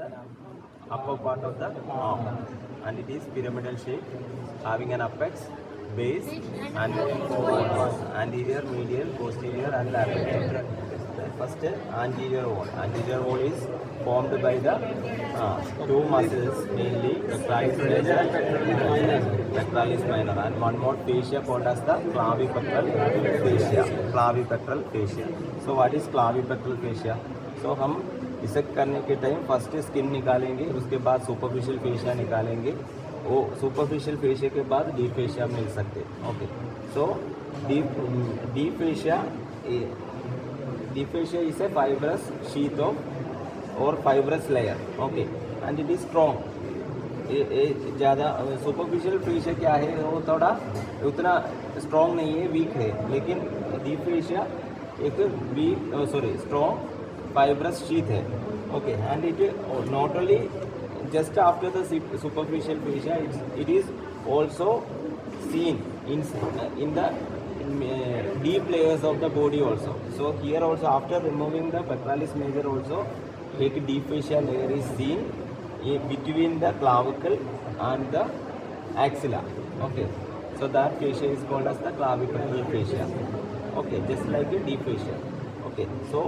the upper part of the arm, and it is pyramidal shape, having an apex, base, and anterior, medial, posterior, and lateral. First, anterior wall. Anterior wall is formed by the two muscles, mainly pectoralis major and pectoralis minor, and one more fascia called as the clavipectoral fascia. Clavipectoral fascia. So, what is clavipectoral fascia? So, हम dissect करने के time first skin निकालेंगे, उसके बाद superficial fascia निकालेंगे, वो superficial fascia के बाद डीप फेशिया मिल सकते हैं. Okay, so deep fascia is a fibrous sheath of और fibrous layer. Okay, and it is strong. ज़्यादा सुपरफिशियल फेशिया क्या है, वो थोड़ा उतना स्ट्रॉन्ग नहीं है, वीक है. लेकिन डीप फेशिया एक स्ट्रॉन्ग fibrous sheath है. Okay, and it not only just after the superficial fascia, it is also seen in the deep layers of the body also. So here also, after removing the pectoralis major also, a deep fascia layer is seen between the clavicle and the axilla. Okay, so that fascia is called as the clavipectoral fascia. Okay, just like a deep fascia. Okay, so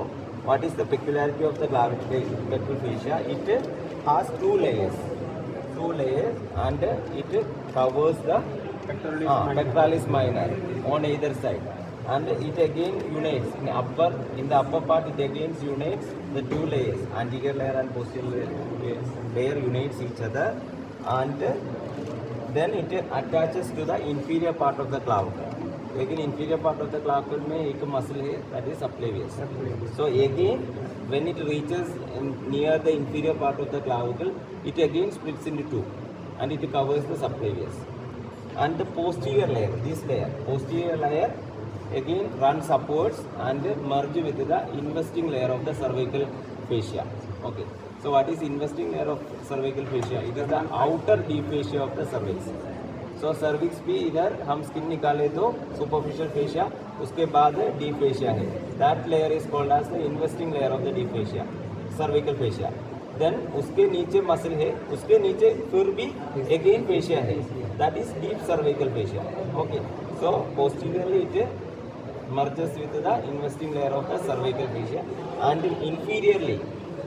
what is the peculiarity of the clavipectoral fascia? It has two layers, and it covers the pectoralis minor on either side, and it again unites in the upper part. It again unites the two layers, anterior layer and posterior layer unites each other, and then it attaches to the inferior part of the clavicle. लेकिन inferior part of the clavicle में एक muscle है, that is subclavius. So again, when it reaches near the inferior part of the clavicle, it again splits into two, and it covers the subclavius. And the posterior layer again runs upwards and merge with the investing layer of the cervical fascia. Okay, so what is investing layer of cervical fascia? It is the outer deep fascia of the cervix. So cervix भी इधर हम skin निकाले तो superficial fascia, उसके बाद deep fascia है. That layer is called as the investing layer of the deep fascia, cervical fascia. Then उसके नीचे मसल है, उसके नीचे फिर भी अगेन फेशिया है, that is deep cervical fascia. Okay, so posteriorly it merges with the investing layer of the cervical fascia, and inferiorly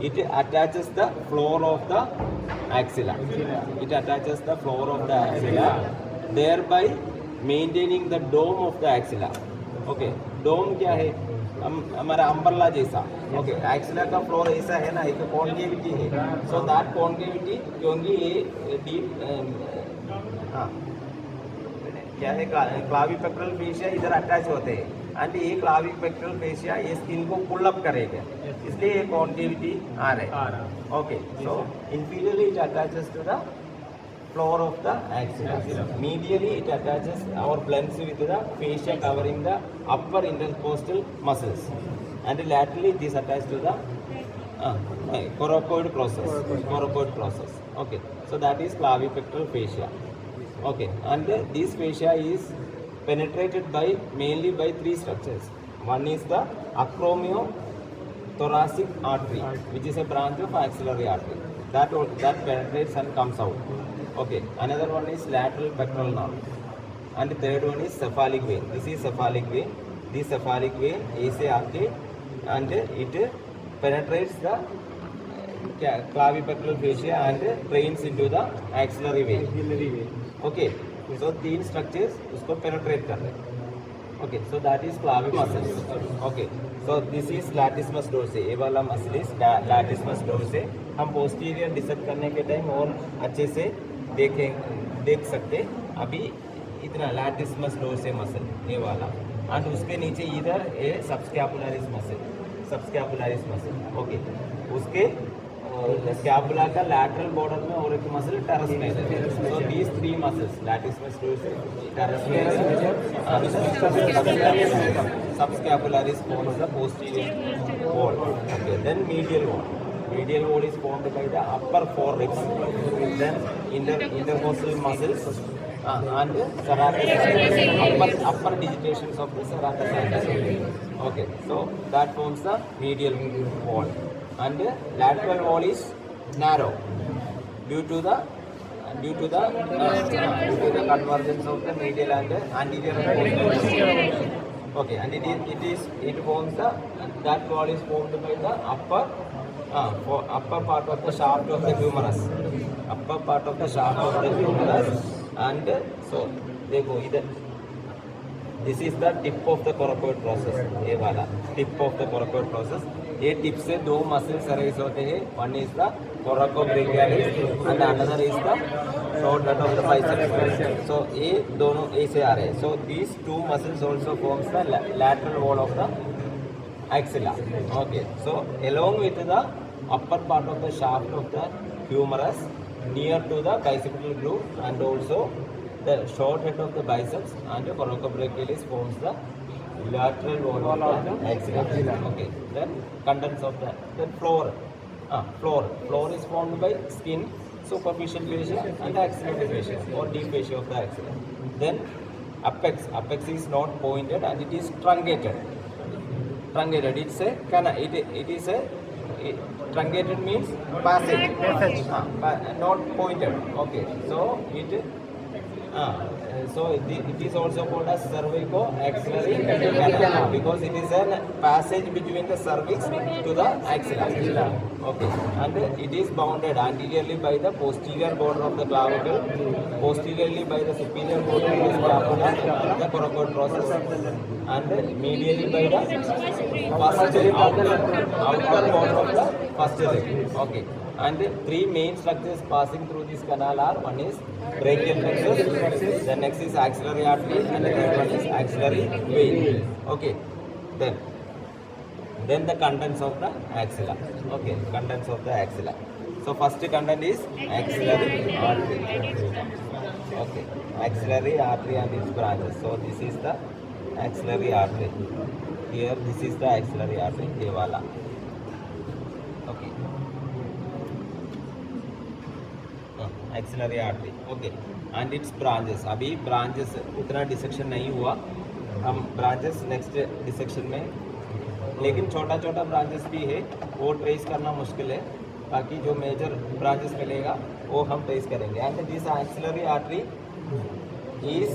it attaches the floor of the axilla. It attaches the floor of the axilla, thereby maintaining the dome of the axilla. Okay, dome क्या है, हमारा umbrella जैसा. Okay, axilla का floor ऐसा है ना, एक concavity है. सो दैट कॉन्केविटी, क्योंकि ये डीप क्या है, क्लाविपेक्टरल फेशिया इधर अटैच होते हैं, एंड ये क्लाविपेक्टरल फेशिया ये स्किन को पुल अप करेगा, इसलिए ये कॉन्केविटी आ रहा है. Okay, so inferiorly it attaches to the floor of the axilla. Medially it attaches or blends with the fascia covering the upper intercostal muscles, and laterally it is attached to the coracoid process. Okay, so that is clavipectoral fascia. Okay, and this fascia is penetrated mainly by three structures. One is the acromiothoracic artery, which is a branch of axillary artery that penetrates and comes out. Okay, another one is lateral pectoral nerve, and the third one is cephalic vein. This is cephalic vein. This cephalic vein is a artery, and it penetrates the clavipectoral fascia and drains into the axillary vein. Okay, so तीन structures उसको penetrate कर रहे हैं. Okay, so that is clavic muscles. Okay, so this is latissimus dorsi. ये वाला muscle is latissimus dorsi. हम posterior dissect करने के टाइम और अच्छे से देख सकते. अभी इतना latissimus dorsi muscle ये वाला, and उसके नीचे इधर ये subscapularis muscle. Okay, उसके स्कैपुला का लैटरल बॉर्डर में और एक muscle teres major. So these three muscles, latissimus dorsi, teres major, subscapularis forms the posterior wall. Okay, then medial wall is formed by the upper four ribs, then intercostal muscles, and serratus, upper digitations of the serratus. Okay, so that forms the medial wall. And lateral wall is narrow due to the convergence of the medial and anterior wall. Okay, and it forms that wall is formed by the upper part of the shaft of the humerus. Upper part of the shaft of the humerus, and so देखो इधर this is the tip of the coracoid process. ये वाला tip of the coracoid process. ये tip से दो muscles arrays होते हैं. One is the coracobrachialis and another is the short head of the biceps. So ये दोनों ऐसे आ रहे हैं. So these two muscles also forms the lateral wall of the axilla. Okay. So along with the upper part of the shaft of the humerus near to the bicipital groove, and also the short head of the biceps and the coracobrachialis forms the lateral wall of the axilla. Okay. Then contents of the floor. Floor is formed by skin, superficial fascia and axillary fascia or deep fascia of the axilla. Then apex is not pointed and it is truncated. It's a it is a truncated means passage, not pointed. Okay, so it is also called as cervico-axillary canal because it is a passage between the cervix to the axilla. Okay, and it is bounded anteriorly by the posterior border of the clavicle, posteriorly by the superior border of the scapula, the coracoid process, and medially by the outer border of the first rib. Okay, and three main structures passing through this canal are: one is brachial plexus, the next is axillary artery, and the third one is axillary vein. Okay, then the contents of the axilla. Okay, contents of the axilla. So first content is axillary artery. Okay, axillary artery and its branches. So this is the axillary artery. Here this is the axillary artery. ये वाला. Okay. Axillary artery. Okay. And its branches. अभी branches उतना dissection नहीं हुआ. हम branches next dissection में, लेकिन छोटा छोटा ब्रांचेस भी है, वो ट्रेस करना मुश्किल है. बाकी जो मेजर ब्रांचेस मिलेगा वो हम ट्रेस करेंगे. And this axillary artery is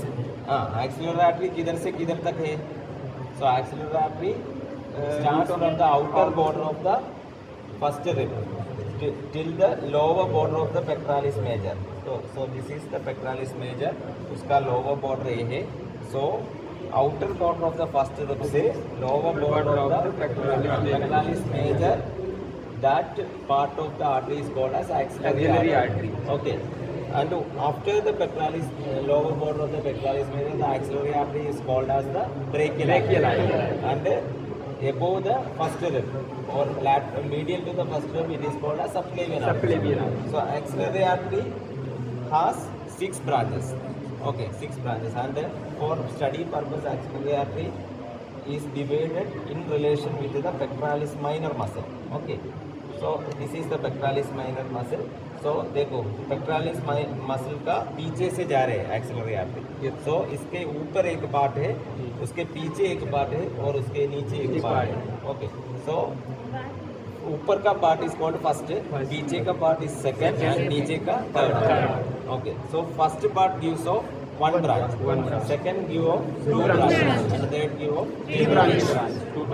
axillary artery किधर से किधर तक है? So axillary artery start from the outer border of the first rib till the lower border of the pectoralis major. So this is the pectoralis major, उसका lower border ये है. So outer border of the first rib से lower border of the pectoralis major, that part of the artery is called as axillary artery. Okay, and after the pectoralis lower border of the pectoralis major, the axillary artery is called as the brachial artery. And above the first rib or medial to the first rib, it is called as subclavian artery. So axillary artery has 6 branches. Okay, 6 branches, and for study purpose axillary artery is divided in relation with the pectoralis minor muscle. Okay, so this is the pectoralis minor muscle. So देखो pectoralis muscle का पीछे से जा रहे हैं axillary artery. So इसके ऊपर एक पार्ट है, उसके पीछे एक पार्ट है और उसके नीचे एक पार्ट है. Okay, so ऊपर का पार्ट इज कॉल्ड फर्स्ट, पीछे का पार्ट इज सेकंड एंड नीचे का third. Okay, so first part gives off one branch, second give of 2 branches, and third give of 3 branches.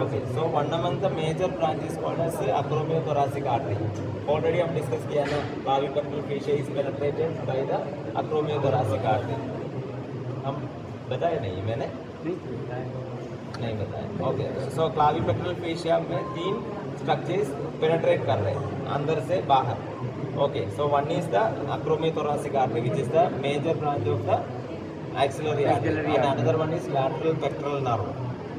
Okay, so one among the major branches called as acromiothoracic artery. Already हम discuss किया ना, clavicular fascia is penetrated by the acromiothoracic artery. हम बताया नहीं, मैंने नहीं बताया. Okay, सो clavicular fascia में 3 स्ट्रक्चर्स पेनिट्रेट कर रहे हैं अंदर से बाहर. Okay, so one is the acromiothoracic artery, which is the major branch of the axillary artery, and another one is lateral pectoral nerve.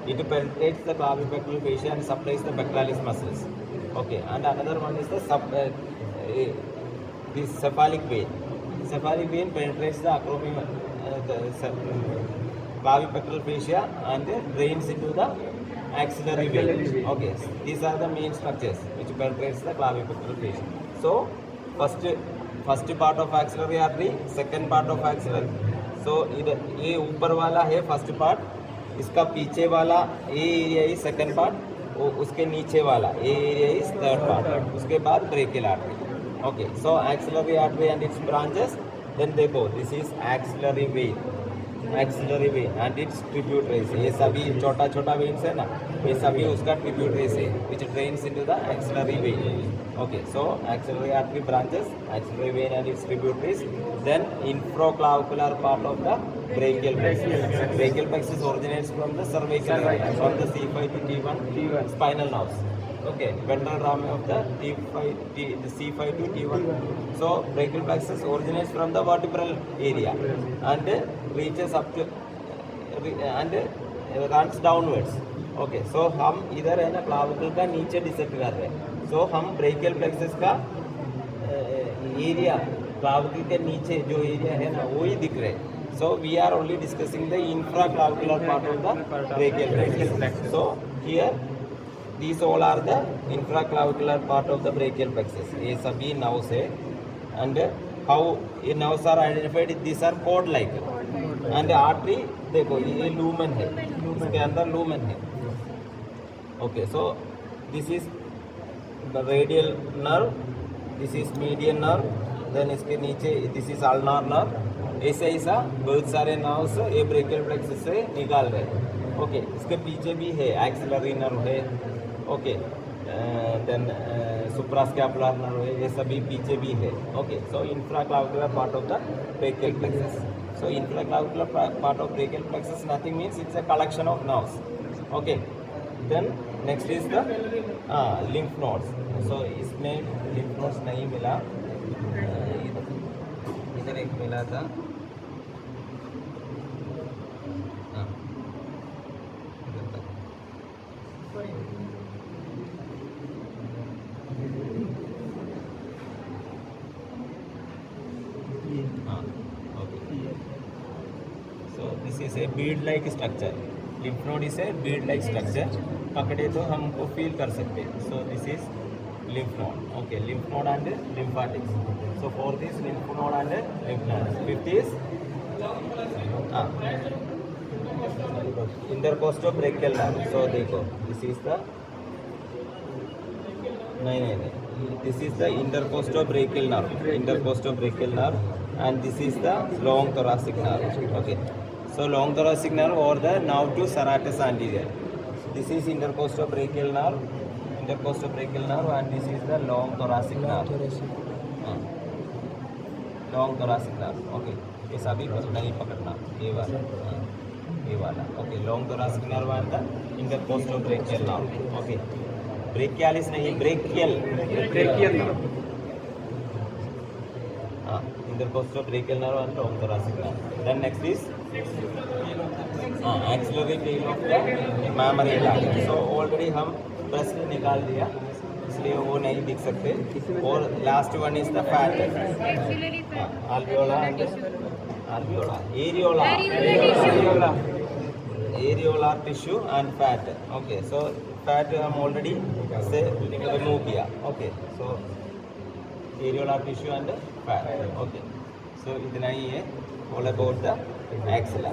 It penetrates the clavicular fascia and supplies the pectoralis muscles. Okay, and another one is the this cephalic vein. Cephalic vein penetrates the clavicular fascia and drains into the axillary vein. Okay, these are the main structures which penetrates the clavicular fascia. So first part of axillary artery, second part of axillary. So ये ऊपर वाला है first part, इसका पीछे वाला ये area is second part, और उसके नीचे वाला ये एरिया इज थर्ड पार्ट. उसके बाद brachial artery. Okay, so axillary artery and its branches, then they go. This is axillary vein, and its tributaries. ये सभी छोटा छोटा veins है ना, ये सभी उसका tributaries है, which drains into the axillary vein. Okay, so axillary artery branches, axillary vein and its tributaries. Then infraclavicular part of the brachial plexus. Brachial plexus originates from the cervical area, from the C5 to T1 spinal nerves. Okay, ventral rami of the the C5 to T1. So brachial plexus originates from the vertebral area and reaches up to and runs downwards. Okay, so हम इधर है ना clavicle का नीचे dissect कर रहे हैं. So हम brachial plexus का एरिया clavicle के नीचे जो एरिया है ना वो ही दिख रहे हैं. So we are only discussing the infraclavicular part of the brachial plexus. So here these all are the infraclavicular part of the brachial plexus. ये सभी nerves है and how ये nerves are identified. These are cord like and artery देखो ये lumen है, इसके अंदर lumen है. Okay, so this is the radial nerve, this is median nerve, then इसके नीचे this is ulnar nerve. ऐसा ऐसा बहुत सारे nerves ये brachial plexus से निकाल रहे हैं. Okay, इसके पीछे भी है axillary nerve है. ओके देन सुप्रास्कैपुलर नर्व है, ये सभी पीछे भी है. Okay, so infraclavicular part of the brachial plexus. So infraclavicular part of brachial plexus nothing means it's a collection of nerves. Okay, then next is the lymph nodes. सो इसमें lymph nodes नहीं मिला, इधर एक मिला था. So this is a bead-like structure. Lymph node is a bead-like structure. पकड़े तो हमको feel कर सकते हैं. So this is lymph node. Okay, lymph node and lymphatics. So for this lymph node and lymph node. Fifth is intercostobrachial nerve. So देखो, this is the नहीं. This is the intercostobrachial nerve, and this is the long thoracic nerve. Okay, so long thoracic nerve or the nerve to serratus anterior. This is intercostobrachial nerve, and this is the long thoracic nerve. Long thoracic nerve. Okay, ये सभी नहीं पकड़ना, ये वाला. Okay, long thoracic nerve and the intercostobrachial nerve. Okay. Brachialis नहीं, brachial nerve. Intercostobrachial nerve and long thoracic nerve. Then next is axillary tail of the mammary gland. So already हम breast निकाल दिया, इसलिए वो नहीं दिख सकते. और last one is the fat. Areolar tissue and fat. Okay, so fat हम already से remove किया. Okay, so areolar tissue and fat. Okay, so इतना ही है all about the axilla.